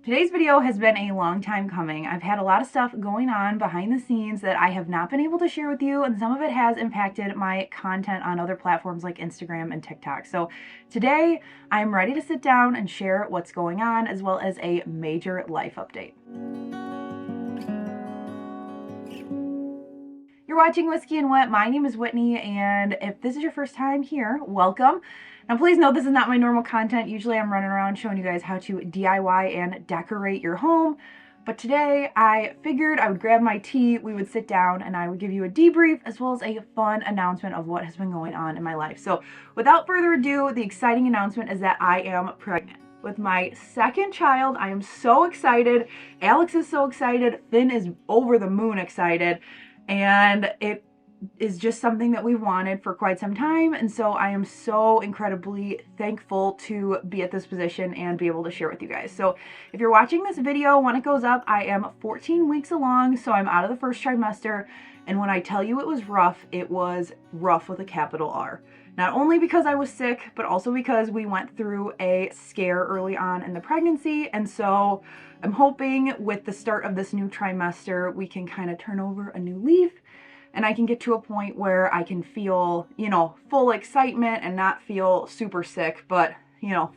Today's video has been a long time coming. I've had a lot of stuff going on behind the scenes that I have not been able to share with you, and some of it has impacted my content on other platforms like Instagram and TikTok. So today I'm ready to sit down and share what's going on, as well as a major life update. You're watching Whiskey and Whit. My name is Whitney, and if this is your first time here, welcome. Now please note this is not my normal content. Usually I'm running around showing you guys how to DIY and decorate your home, but today I figured I would grab my tea, we would sit down, and I would give you a debrief as well as a fun announcement of what has been going on in my life. So without further ado, the exciting announcement is that I am pregnant with my second child. I am so excited. Alex is so excited. Finn is over the moon excited. And it is just something that we've wanted for quite some time. And so I am so incredibly thankful to be at this position and be able to share with you guys. So if you're watching this video, when it goes up, I am 14 weeks along. So I'm out of the first trimester. And when I tell you it was rough with a capital R. Not only because I was sick, but also because we went through a scare early on in the pregnancy. And so I'm hoping with the start of this new trimester, we can kind of turn over a new leaf and I can get to a point where I can feel, full excitement and not feel super sick. But,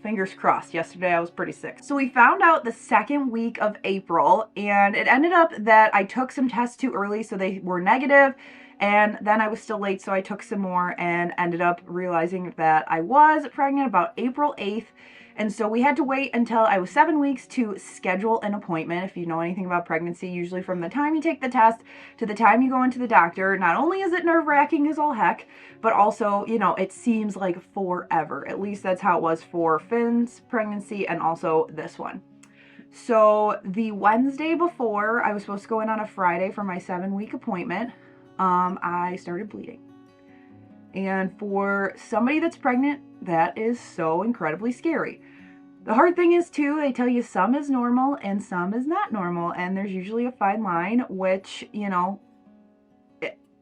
fingers crossed. Yesterday I was pretty sick. So we found out the second week of April, and it ended up that I took some tests too early, so they were negative. And then I was still late, so I took some more and ended up realizing that I was pregnant about April 8th. And so we had to wait until I was 7 weeks to schedule an appointment. If you know anything about pregnancy, usually from the time you take the test to the time you go into the doctor, not only is it nerve-wracking as all heck, but also, it seems like forever. At least that's how it was for Finn's pregnancy and also this one. So the Wednesday before I was supposed to go in on a Friday for my 7-week appointment, I started bleeding. And for somebody that's pregnant, that is so incredibly scary. The hard thing is too, they tell you some is normal and some is not normal. And there's usually a fine line, which,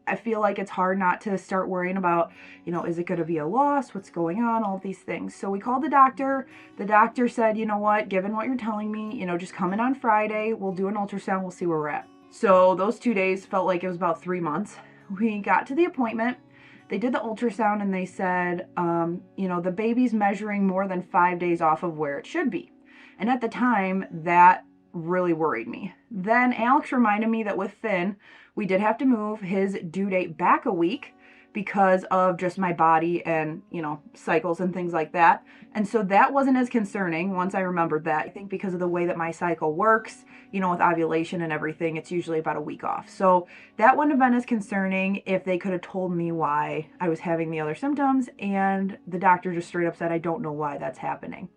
I feel like it's hard not to start worrying about, is it going to be a loss? What's going on? All these things. So we called the doctor. The doctor said, you know what, given what you're telling me, just come in on Friday. We'll do an ultrasound. We'll see where we're at. So those 2 days felt like it was about 3 months. We got to the appointment. They did the ultrasound and they said, the baby's measuring more than 5 days off of where it should be. And at the time, that really worried me. Then Alex reminded me that with Finn, we did have to move his due date back a week because of just my body and, cycles and things like that. And so that wasn't as concerning once I remembered that. I think because of the way that my cycle works, with ovulation and everything, it's usually about a week off. So that wouldn't have been as concerning if they could have told me why I was having the other symptoms. And the doctor just straight up said, I don't know why that's happening.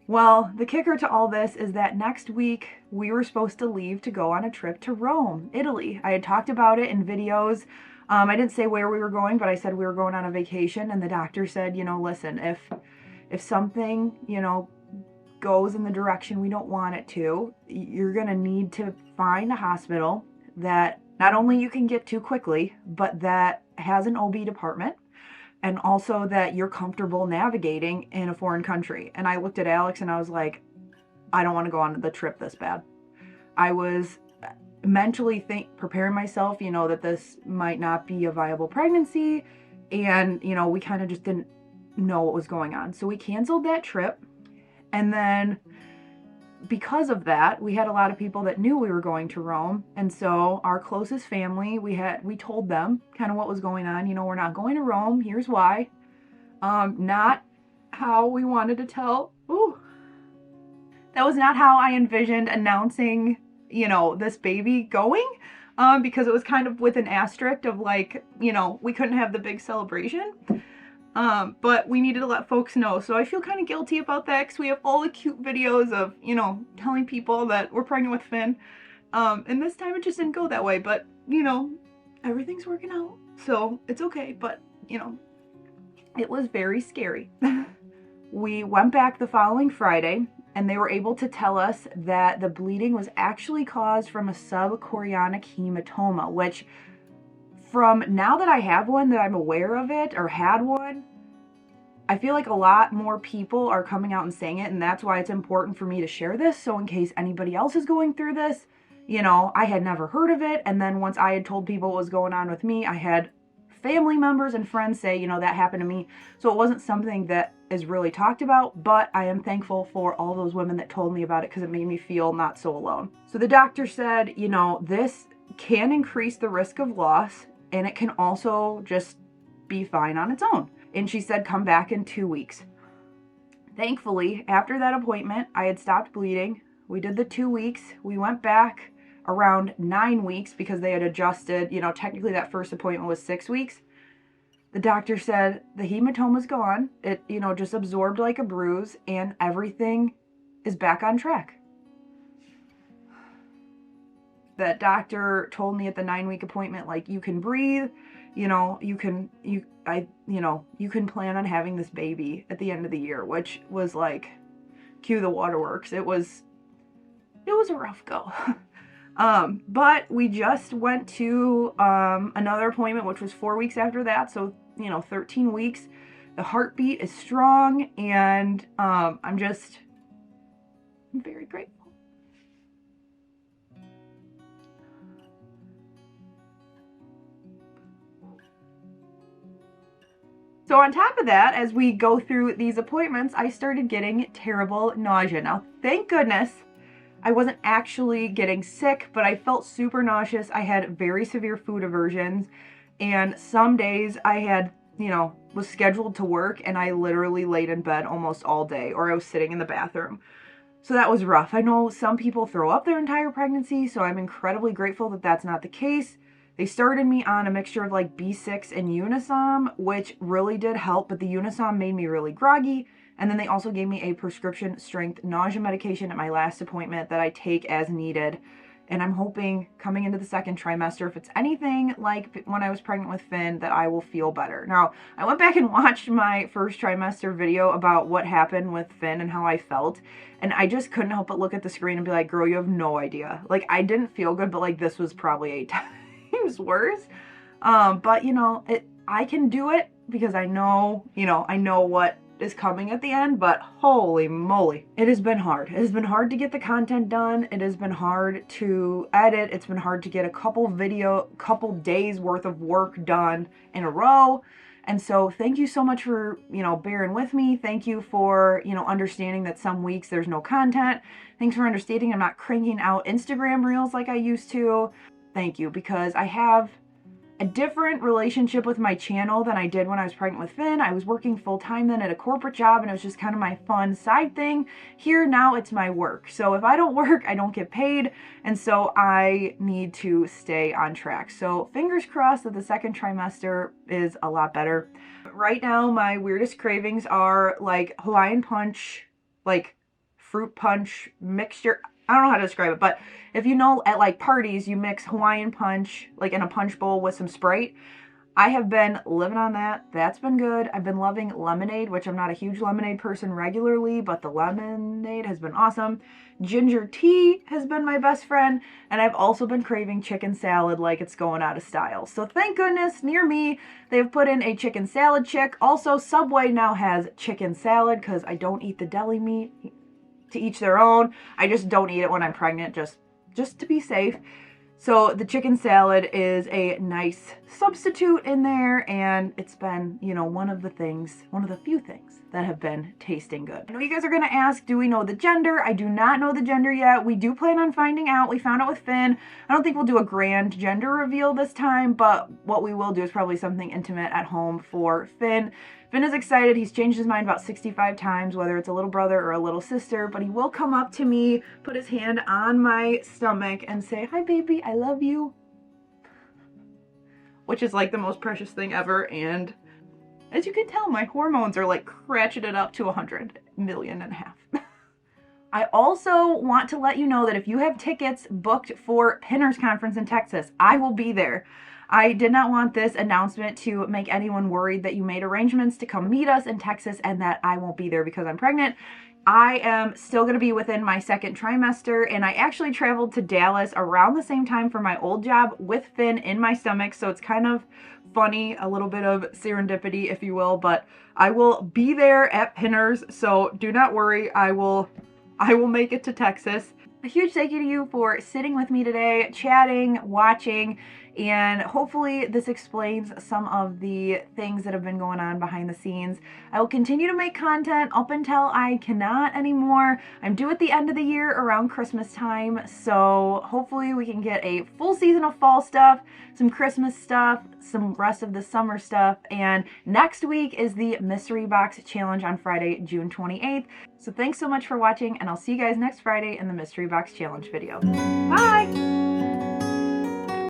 Well, the kicker to all this is that next week we were supposed to leave to go on a trip to Rome, Italy. I had talked about it in videos. I didn't say where we were going, but I said we were going on a vacation, and the doctor said, listen, if something, goes in the direction we don't want it to, you're going to need to find a hospital that not only you can get to quickly, but that has an OB department, and also that you're comfortable navigating in a foreign country. And I looked at Alex and I was like, I don't want to go on the trip this bad. I was mentally preparing myself, that this might not be a viable pregnancy. And, we kind of just didn't know what was going on. So we canceled that trip. And then because of that, we had a lot of people that knew we were going to Rome. And so our closest family, we told them kind of what was going on. We're not going to Rome. Here's why. Not how we wanted to tell. Ooh. That was not how I envisioned announcing this baby going, because it was kind of with an asterisk of like, we couldn't have the big celebration, but we needed to let folks know. So I feel kind of guilty about that because we have all the cute videos of, telling people that we're pregnant with Finn. And this time it just didn't go that way, but, everything's working out, so it's okay. But, it was very scary. We went back the following Friday, and they were able to tell us that the bleeding was actually caused from a subchorionic hematoma, which from now that I have one, that I'm aware of it or had one, I feel like a lot more people are coming out and saying it, and that's why it's important for me to share this. So in case anybody else is going through this, you know, I had never heard of it. And then once I had told people what was going on with me, I had family members and friends say, you know, that happened to me. So it wasn't something that is really talked about, but I am thankful for all those women that told me about it because it made me feel not so alone. So the doctor said, you know, this can increase the risk of loss, and it can also just be fine on its own. And she said, come back in 2 weeks. Thankfully, after that appointment, I had stopped bleeding. We did the 2 weeks. We went back around 9 weeks because they had adjusted, you know, technically that first appointment was 6 weeks. The doctor said the hematoma's gone. It, you know, just absorbed like a bruise, and everything is back on track. That doctor told me at the 9-week appointment, like, you can breathe, you know, you can plan on having this baby at the end of the year, which was like, cue the waterworks. It was a rough go. But we just went to another appointment, which was 4 weeks after that. So, you know, 13 weeks. The heartbeat is strong, and I'm very grateful. So on top of that, as we go through these appointments, I started getting terrible nausea. Now, thank goodness I wasn't actually getting sick, but I felt super nauseous. I had very severe food aversions, and some days I had, you know, was scheduled to work, and I literally laid in bed almost all day, or I was sitting in the bathroom. So that was rough. I know some people throw up their entire pregnancy, so I'm incredibly grateful that that's not the case. They started me on a mixture of like B6 and Unisom, which really did help, but the Unisom made me really groggy. And then they also gave me a prescription strength nausea medication at my last appointment that I take as needed. And I'm hoping coming into the second trimester, if it's anything like when I was pregnant with Finn, that I will feel better. Now, I went back and watched my first trimester video about what happened with Finn and how I felt. And I just couldn't help but look at the screen and be like, girl, you have no idea. Like, I didn't feel good, but like this was probably 8 times worse. But you know, I can do it because I know, you know, I know what is coming at the end, but holy moly, it has been hard. It has been hard to get the content done. It has been hard to edit. It's been hard to get a couple days worth of work done in a row. And so thank you so much for, you know, bearing with me. Thank you for, you know, understanding that some weeks there's no content. Thanks for understanding I'm not cranking out Instagram reels like I used to. Thank you, because I have a different relationship with my channel than I did when I was pregnant with Finn. I was working full-time then at a corporate job, and it was just kind of my fun side thing. Here now it's my work. So if I don't work, I don't get paid, and so I need to stay on track. So fingers crossed that the second trimester is a lot better. Right now my weirdest cravings are like Hawaiian punch, like fruit punch mixture. I don't know how to describe it, but if you know, at like parties, you mix Hawaiian punch like in a punch bowl with some Sprite. I have been living on that. That's been good. I've been loving lemonade, which I'm not a huge lemonade person regularly, but the lemonade has been awesome. Ginger tea has been my best friend, and I've also been craving chicken salad like it's going out of style. So thank goodness, near me, they've put in a chicken salad chick. Also, Subway now has chicken salad because I don't eat the deli meat. To each their own. I just don't eat it when I'm pregnant, just to be safe. So the chicken salad is a nice substitute in there, and it's been, you know, one of the few things that have been tasting good. I know you guys are gonna ask, do we know the gender? I do not know the gender yet. We do plan on finding out. We found out with Finn. I don't think we'll do a grand gender reveal this time, but what we will do is probably something intimate at home for Finn. Finn is excited. He's changed his mind about 65 times, whether it's a little brother or a little sister, but he will come up to me, put his hand on my stomach, and say, hi, baby, I love you. Which is like the most precious thing ever, and as you can tell, my hormones are like ratcheted up to 100 million and a half. I also want to let you know that if you have tickets booked for Pinners Conference in Texas, I will be there. I did not want this announcement to make anyone worried that you made arrangements to come meet us in Texas and that I won't be there because I'm pregnant. I am still going to be within my second trimester, and I actually traveled to Dallas around the same time for my old job with Finn in my stomach, so it's kind of funny, a little bit of serendipity, if you will, but I will be there at Pinners, so do not worry. I will make it to Texas. A huge thank you to you for sitting with me today, chatting, watching, and hopefully this explains some of the things that have been going on behind the scenes. I will continue to make content up until I cannot anymore. I'm due at the end of the year around Christmas time, so hopefully we can get a full season of fall stuff, some Christmas stuff, some rest of the summer stuff, and next week is the Mystery Box Challenge on Friday, June 28th. So thanks so much for watching, and I'll see you guys next Friday in the Mystery Box Challenge video. Bye!